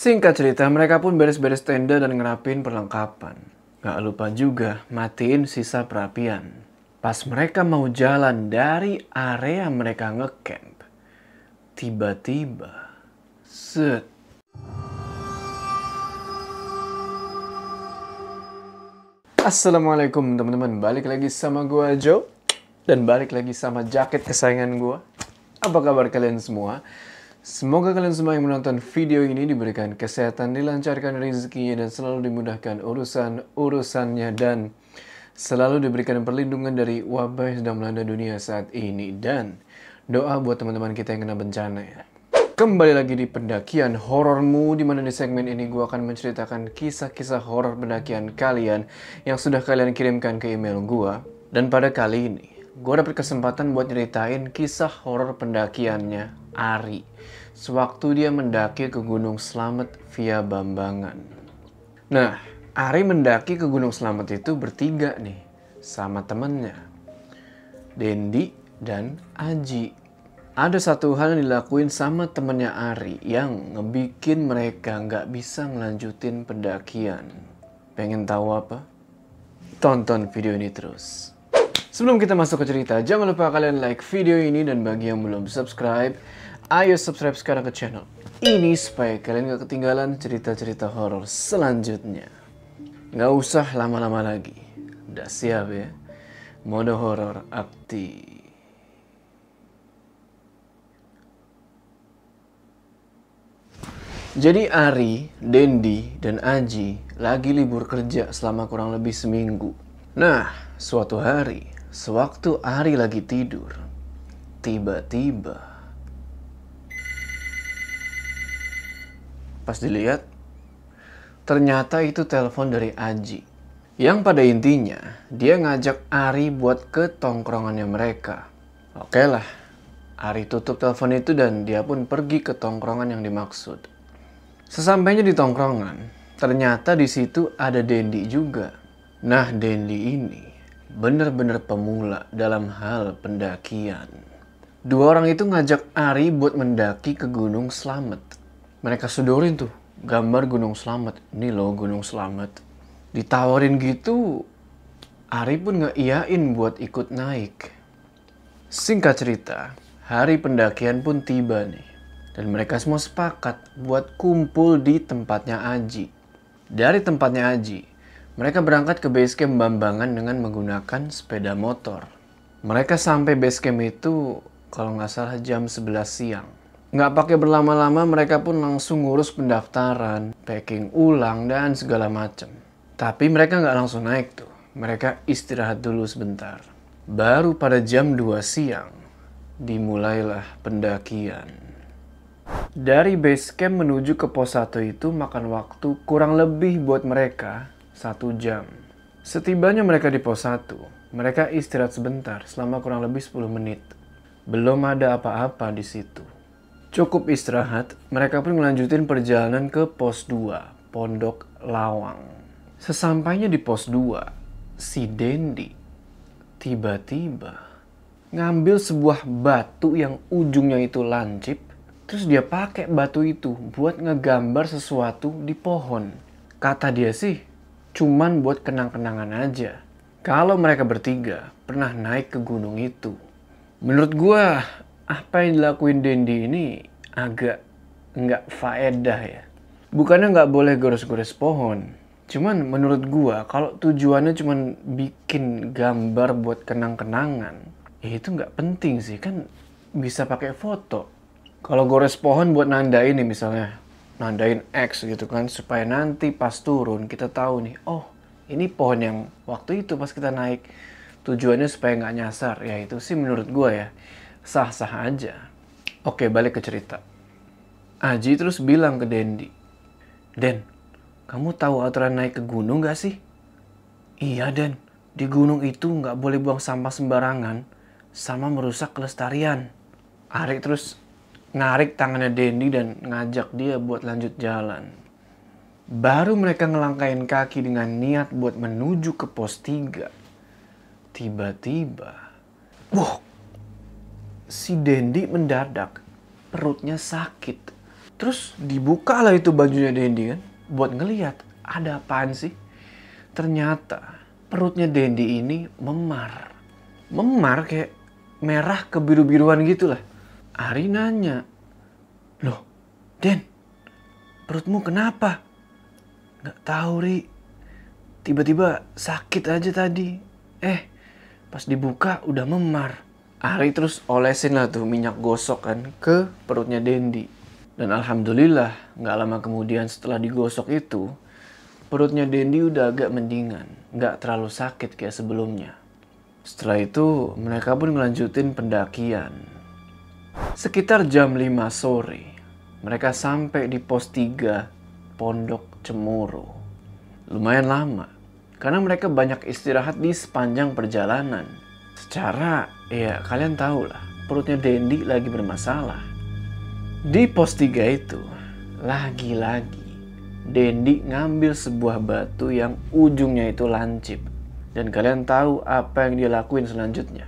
Singkat cerita, mereka pun beres-beres tenda dan ngerapin perlengkapan. Gak lupa juga matiin sisa perapian. Pas mereka mau jalan dari area mereka ngecamp, tiba-tiba, set. Assalamualaikum teman-teman, balik lagi sama gua Joe. Dan balik lagi sama jaket kesayangan gua. Apa kabar kalian semua? Semoga kalian semua yang menonton video ini diberikan kesehatan, dilancarkan rezekinya, dan selalu dimudahkan urusan-urusannya, dan selalu diberikan perlindungan dari wabah yang sedang melanda dunia saat ini. Dan doa buat teman-teman kita yang kena bencana ya. Kembali lagi di pendakian horormu, dimana di segmen ini gue akan menceritakan kisah-kisah horor pendakian kalian yang sudah kalian kirimkan ke email gue. Dan pada kali ini, gue dapet kesempatan buat nyeritain kisah horor pendakiannya Ari sewaktu dia mendaki ke Gunung Slamet via Bambangan. Nah, Ari mendaki ke Gunung Slamet itu bertiga nih, sama temennya, Dendi dan Aji. Ada satu hal yang dilakuin sama temennya Ari yang ngebikin mereka nggak bisa ngelanjutin pendakian. Pengen tahu apa? Tonton video ini terus. Sebelum kita masuk ke cerita, jangan lupa kalian like video ini, dan bagi yang belum subscribe, ayo subscribe sekarang ke channel ini supaya kalian gak ketinggalan cerita-cerita horor selanjutnya. Gak usah lama-lama lagi. Udah siap ya? Mode horor aktif. Jadi Ari, Dendi, dan Aji lagi libur kerja selama kurang lebih seminggu. Nah, suatu hari, sewaktu Ari lagi tidur, tiba-tiba pas dilihat, ternyata itu telepon dari Aji. Yang pada intinya, dia ngajak Ari buat ke tongkrongannya mereka. Oke lah, Ari tutup telepon itu dan dia pun pergi ke tongkrongan yang dimaksud. Sesampainya di tongkrongan, ternyata di situ ada Dendi juga. Nah, Dendi ini bener-bener pemula dalam hal pendakian. Dua orang itu ngajak Ari buat mendaki ke Gunung Slamet. Mereka sodorin tuh gambar Gunung Slamet. Ini loh Gunung Slamet. Ditawarin gitu, Ari pun ngeiyain buat ikut naik. Singkat cerita, hari pendakian pun tiba nih. Dan mereka semua sepakat buat kumpul di tempatnya Aji. Dari tempatnya Aji, mereka berangkat ke base camp Bambangan dengan menggunakan sepeda motor. Mereka sampai base camp itu kalau nggak salah jam 11 siang. Nggak pakai berlama-lama, mereka pun langsung ngurus pendaftaran, packing ulang, dan segala macam. Tapi mereka nggak langsung naik tuh. Mereka istirahat dulu sebentar. Baru pada jam 2 siang, dimulailah pendakian. Dari base camp menuju ke pos 1 itu makan waktu kurang lebih buat mereka 1 jam. Setibanya mereka di pos 1, mereka istirahat sebentar selama kurang lebih 10 menit. Belum ada apa-apa di situ. Cukup istirahat, mereka pun melanjutin perjalanan ke pos 2, Pondok Lawang. Sesampainya di pos 2, si Dendi tiba-tiba ngambil sebuah batu yang ujungnya itu lancip. Terus dia pakai batu itu buat ngegambar sesuatu di pohon. Kata dia sih, cuman buat kenang-kenangan aja. Kalau mereka bertiga pernah naik ke gunung itu. Menurut gua, apa yang dilakuin Dendi ini agak nggak faedah ya. Bukannya nggak boleh gores-gores pohon. Cuman menurut gua, kalau tujuannya cuman bikin gambar buat kenang-kenangan, ya itu nggak penting sih, kan bisa pakai foto. Kalau gores pohon buat nandain nih misalnya, nandain X gitu kan, supaya nanti pas turun kita tahu nih, oh ini pohon yang waktu itu pas kita naik. Tujuannya supaya nggak nyasar, ya itu sih menurut gue ya, sah-sah aja. Oke, balik ke cerita. Aji terus bilang ke Dendi, Den, kamu tahu aturan naik ke gunung gak sih? Iya Den, di gunung itu nggak boleh buang sampah sembarangan, sama merusak kelestarian. Ari terus narik tangannya Dendi dan ngajak dia buat lanjut jalan. Baru mereka ngelangkain kaki dengan niat buat menuju ke pos 3. Tiba-tiba, si Dendi mendadak perutnya sakit. Terus dibuka lah itu bajunya Dendi kan, buat ngeliat ada apaan sih. Ternyata perutnya Dendi ini memar. Memar kayak merah kebiru-biruan gitu lah. Ari nanya, "Loh, Den, perutmu kenapa?" "Nggak tahu, Ri. Tiba-tiba sakit aja tadi. Pas dibuka udah memar." Ari terus olesin lah tuh minyak gosok kan ke perutnya Dendi. Dan alhamdulillah nggak lama kemudian setelah digosok itu, perutnya Dendi udah agak mendingan, nggak terlalu sakit kayak sebelumnya. Setelah itu mereka pun ngelanjutin pendakian. Sekitar jam 5 sore, mereka sampai di pos 3 Pondok Cemoro. Lumayan lama, karena mereka banyak istirahat di sepanjang perjalanan. Secara, ya kalian tahu lah, perutnya Dendi lagi bermasalah. Di pos 3 itu, lagi-lagi Dendi ngambil sebuah batu yang ujungnya itu lancip. Dan kalian tahu apa yang dia lakuin selanjutnya?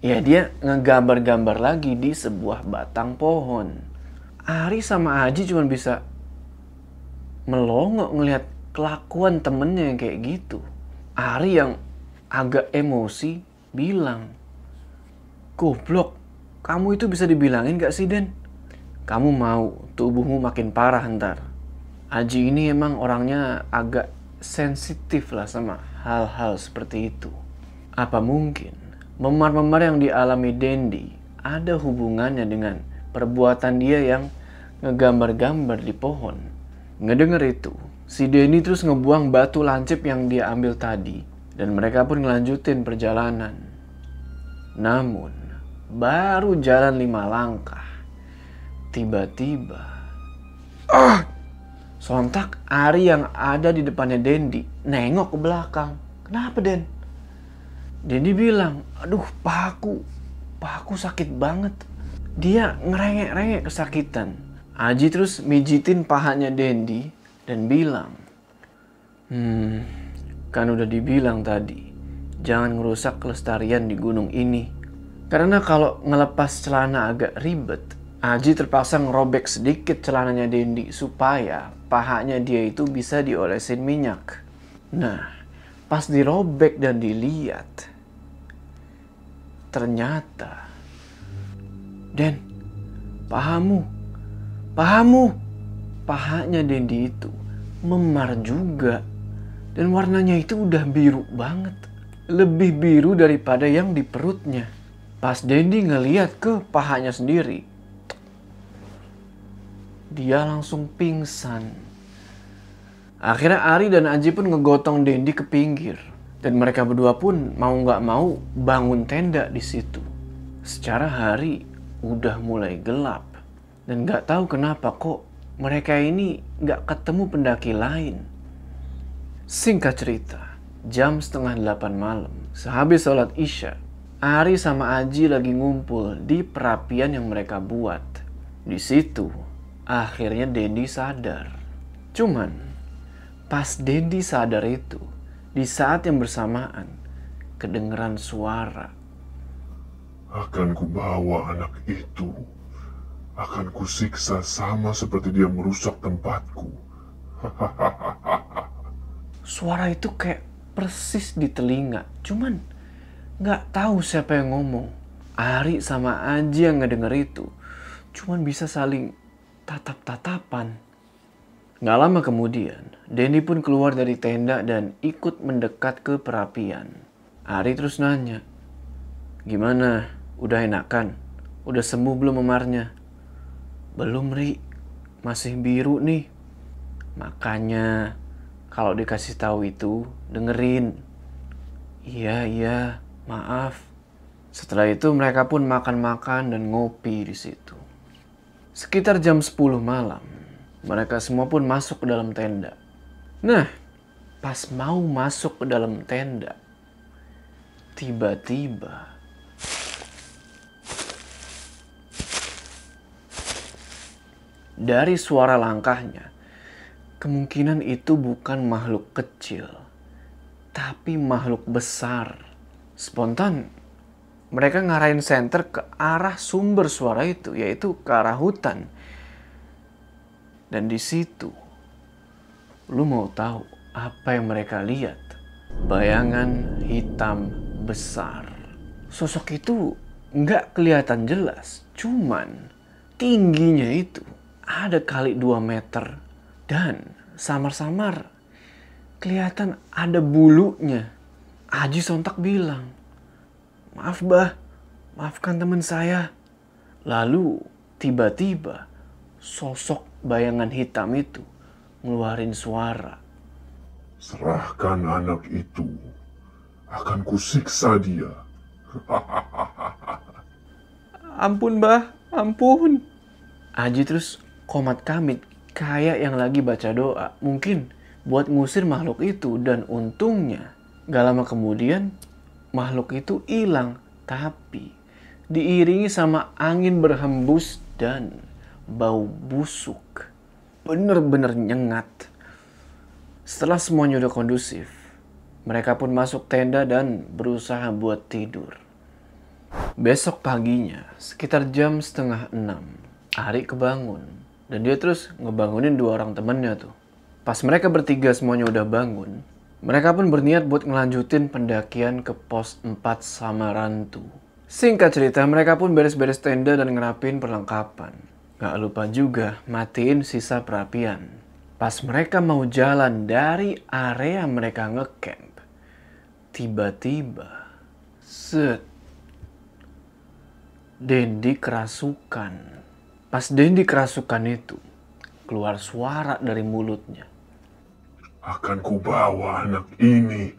Ya dia ngegambar-gambar lagi di sebuah batang pohon. Ari sama Aji cuma bisa melongo ngelihat kelakuan temennya yang kayak gitu. Ari yang agak emosi bilang, "Goblok, kamu itu bisa dibilangin gak sih, Den? Kamu mau tubuhmu makin parah ntar." Aji ini emang orangnya agak sensitif lah sama hal-hal seperti itu. Apa mungkin memar-memar yang dialami Dendi ada hubungannya dengan perbuatan dia yang ngegambar-gambar di pohon? Ngedenger itu, si Dendi terus ngebuang batu lancip yang dia ambil tadi. Dan mereka pun ngelanjutin perjalanan. Namun, baru jalan 5 langkah. Tiba-tiba, sontak Ari yang ada di depannya Dendi nengok ke belakang. "Kenapa, Den?" Dendi bilang, "Aduh, pahaku sakit banget." Dia ngerengek-rengek kesakitan. Aji terus mijitin pahanya Dendi dan bilang, Kan udah dibilang tadi, jangan ngerusak kelestarian di gunung ini. Karena kalau ngelepas celana agak ribet, Aji terpaksa ngerobek sedikit celananya Dendi supaya pahanya dia itu bisa diolesin minyak. Nah, pas dirobek dan dilihat, ternyata, "Den, pahamu. Pahanya Dendi itu memar juga. Dan warnanya itu udah biru banget. Lebih biru daripada yang di perutnya." Pas Dendi ngeliat ke pahanya sendiri, dia langsung pingsan. Akhirnya Ari dan Aji pun ngegotong Dendi ke pinggir. Dan mereka berdua pun mau gak mau bangun tenda di situ. Secara hari udah mulai gelap. Dan gak tahu kenapa kok mereka ini gak ketemu pendaki lain. Singkat cerita, jam 7:30 malam, sehabis sholat Isya, Ari sama Aji lagi ngumpul di perapian yang mereka buat. Di situ, akhirnya Dendi sadar. Cuman, pas Dendi sadar itu, di saat yang bersamaan, kedengeran suara. "Akan kubawa anak itu. Akan kusiksa sama seperti dia merusak tempatku." Suara itu kayak persis di telinga. Cuman, gak tahu siapa yang ngomong. Ari sama Aji yang ngedenger itu, cuman bisa saling tatap-tatapan. Gak lama kemudian, Dendi pun keluar dari tenda dan ikut mendekat ke perapian. Ari terus nanya, "Gimana? Udah enakan? Udah sembuh belum memarnya?" "Belum, Ri. Masih biru nih." "Makanya, kalau dikasih tahu itu, dengerin." Iya, maaf." Setelah itu mereka pun makan-makan dan ngopi di situ. Sekitar jam 10 malam, mereka semua pun masuk ke dalam tenda. Nah, pas mau masuk ke dalam tenda, tiba-tiba dari suara langkahnya, kemungkinan itu bukan makhluk kecil, tapi makhluk besar. Spontan, mereka ngarahin senter ke arah sumber suara itu, yaitu ke arah hutan. Dan di situ, lu mau tahu apa yang mereka lihat? Bayangan hitam besar. Sosok itu nggak kelihatan jelas, cuman tingginya itu ada kali 2 meter dan samar-samar kelihatan ada bulunya. Aji sontak bilang, "Maaf bah, maafkan teman saya." Lalu tiba-tiba sosok bayangan hitam itu ngeluarin suara. Serahkan anak itu, akan kusiksa dia. Ampun bah, ampun. Aji terus komat kamit kayak yang lagi baca doa. Mungkin buat ngusir makhluk itu, dan untungnya gak lama kemudian makhluk itu hilang. Tapi diiringi sama angin berhembus dan bau busuk. Bener-bener nyengat. Setelah semuanya udah kondusif, mereka pun masuk tenda dan berusaha buat tidur. Besok paginya, sekitar jam 5:30, Ari kebangun. Dan dia terus ngebangunin 2 orang temennya tuh. Pas mereka bertiga semuanya udah bangun, mereka pun berniat buat ngelanjutin pendakian ke pos 4 Samarantu. Singkat cerita, mereka pun beres-beres tenda dan ngerapin perlengkapan. Gak lupa juga matiin sisa perapian. Pas mereka mau jalan dari area mereka ngecamp, tiba-tiba, Dendi kerasukan. Pas Dendi kerasukan itu, keluar suara dari mulutnya. Akan kubawa anak ini.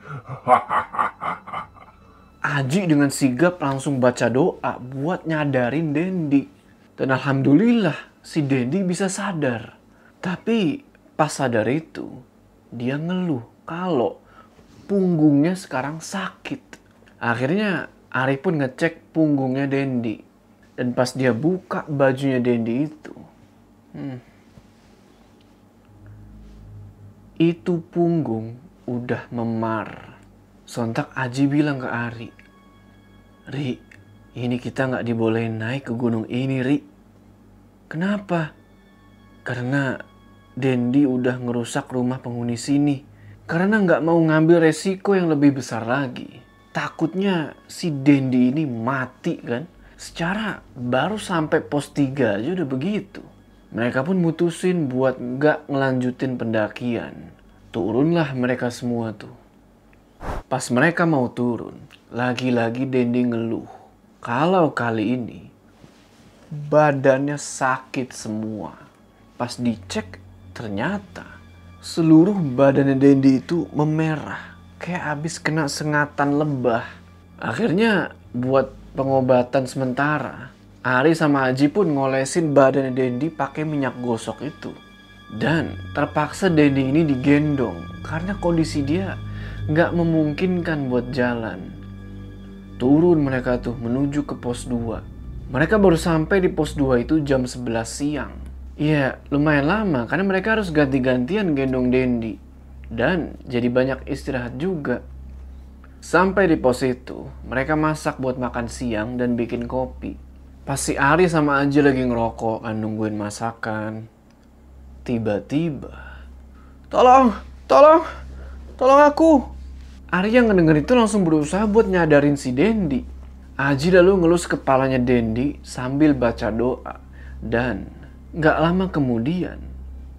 Aji dengan sigap langsung baca doa buat nyadarin Dendi. Dan alhamdulillah si Dendi bisa sadar. Tapi pas sadar itu, dia ngeluh kalau punggungnya sekarang sakit. Akhirnya Ari pun ngecek punggungnya Dendi. Dan pas dia buka bajunya Dendi itu punggung udah memar. Sontak Aji bilang ke Ari, "Ri, ini kita gak dibolehin naik ke gunung ini, Ri." "Kenapa?" "Karena Dendi udah ngerusak rumah penghuni sini. Karena gak mau ngambil resiko yang lebih besar lagi. Takutnya si Dendi ini mati kan. Secara baru sampai pos 3 aja udah begitu." Mereka pun mutusin buat gak ngelanjutin pendakian. Turunlah mereka semua tuh. Pas mereka mau turun, lagi-lagi Dendi ngeluh. Kalau kali ini, badannya sakit semua. Pas dicek, ternyata seluruh badannya Dendi itu memerah. Kayak abis kena sengatan lebah. Akhirnya buat pengobatan sementara, Ari sama Aji pun ngolesin badannya Dendi pakai minyak gosok itu. Dan terpaksa Dendi ini digendong karena kondisi dia nggak memungkinkan buat jalan. Turun mereka tuh menuju ke pos 2. Mereka baru sampai di pos 2 itu jam 11 siang. Iya, lumayan lama karena mereka harus ganti-gantian gendong Dendi. Dan jadi banyak istirahat juga. Sampai di pos itu, mereka masak buat makan siang dan bikin kopi. Pas si Ari sama Aji lagi ngerokok kan nungguin masakan. Tiba-tiba, Tolong aku. Ari yang ngedenger itu langsung berusaha buat nyadarin si Dendi. Aji lalu ngelus kepalanya Dendi sambil baca doa. Dan gak lama kemudian,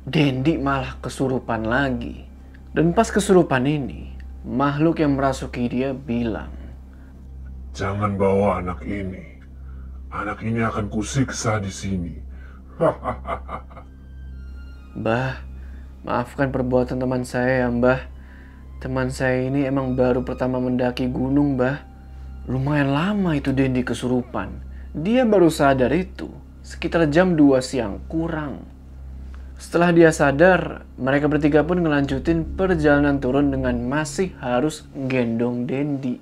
Dendi malah kesurupan lagi. Dan pas kesurupan ini, makhluk yang merasuki dia bilang, "Jangan bawa anak ini. Anak ini akan kusiksa di sini." "Mbah, maafkan perbuatan teman saya ya Mbah. Teman saya ini emang baru pertama mendaki gunung Mbah. Lumayan lama itu Dendi kesurupan. Dia baru sadar itu sekitar jam 2 siang kurang." Setelah dia sadar, mereka bertiga pun ngelanjutin perjalanan turun dengan masih harus gendong Dendi.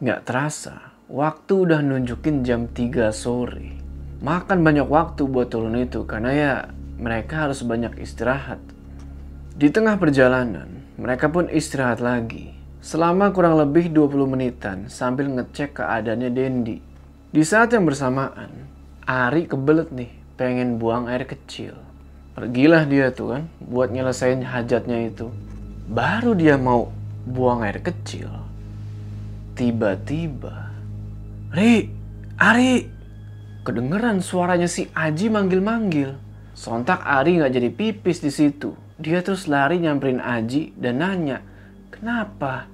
Gak terasa, waktu udah nunjukin jam 3 sore. Makan banyak waktu buat turun itu karena ya mereka harus banyak istirahat. Di tengah perjalanan, mereka pun istirahat lagi. Selama kurang lebih 20 menitan sambil ngecek keadaannya Dendi. Di saat yang bersamaan, Ari kebelet nih pengen buang air kecil. Pergilah dia tuh kan buat nyelesain hajatnya itu. Baru dia mau buang air kecil. Tiba-tiba, Ari! Kedengeran suaranya si Aji manggil-manggil. Sontak Ari nggak jadi pipis di situ. Dia terus lari nyamperin Aji dan nanya, kenapa?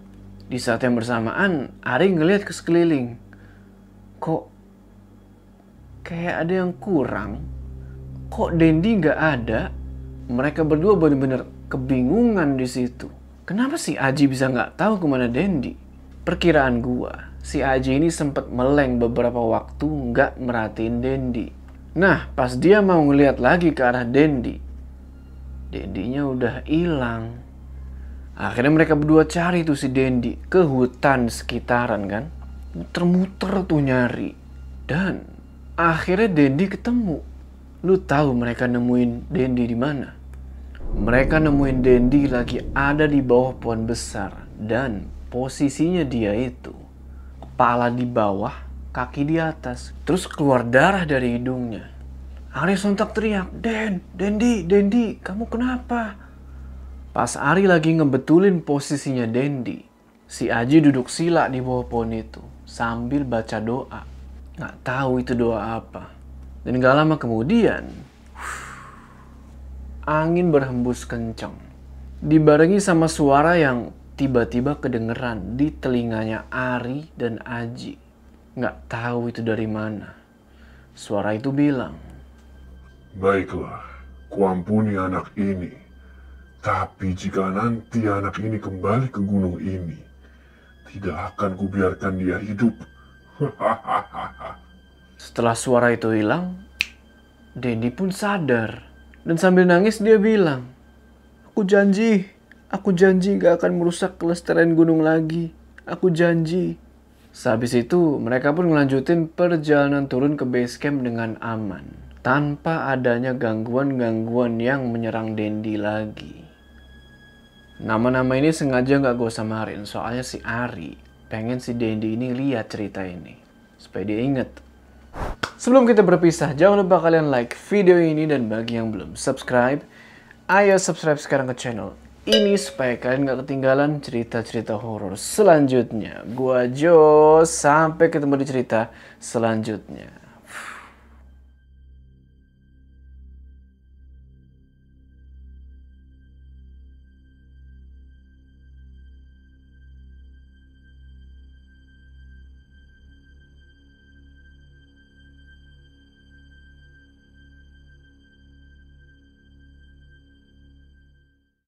Di saat yang bersamaan, Ari ngeliat ke sekeliling. Kok kayak ada yang kurang? Kok Dendi nggak ada? Mereka berdua benar-benar kebingungan di situ. Kenapa si Aji bisa nggak tahu kemana Dendi? Perkiraan gua, si Aji ini sempat meleng beberapa waktu nggak merhatiin Dendi. Nah, pas dia mau ngeliat lagi ke arah Dendi, Dendinya udah hilang. Akhirnya mereka berdua cari tuh si Dendi ke hutan sekitaran kan. Muter-muter tuh nyari. Dan akhirnya Dendi ketemu. Lu tahu mereka nemuin Dendi di mana? Mereka nemuin Dendi lagi ada di bawah pohon besar dan posisinya dia itu kepala di bawah, kaki di atas, terus keluar darah dari hidungnya. Ari sontak teriak, Dendi, kamu kenapa? Pas Ari lagi ngebetulin posisinya Dendi, si Aji duduk sila di bawah pohon itu sambil baca doa. Nggak tahu itu doa apa. Dan gak lama kemudian, angin berhembus kencang. Dibarengi sama suara yang tiba-tiba kedengeran di telinganya Ari dan Aji. Gak tahu itu dari mana. Suara itu bilang, baiklah, kuampuni anak ini. Tapi jika nanti anak ini kembali ke gunung ini, tidak akan kubiarkan dia hidup. Setelah suara itu hilang, Dendi pun sadar. Dan sambil nangis dia bilang, Aku janji gak akan merusak kelestarian gunung lagi. Aku janji. Sehabis itu, mereka pun melanjutin perjalanan turun ke base camp dengan aman. Tanpa adanya gangguan-gangguan yang menyerang Dendi lagi. Nama-nama ini sengaja gak gue samarin, soalnya si Ari pengen si Dendi ini lihat cerita ini. Supaya dia inget. Sebelum kita berpisah, jangan lupa kalian like video ini dan bagi yang belum subscribe, ayo subscribe sekarang ke channel ini supaya kalian gak ketinggalan cerita-cerita horor selanjutnya. Gua Jo, sampai ketemu di cerita selanjutnya.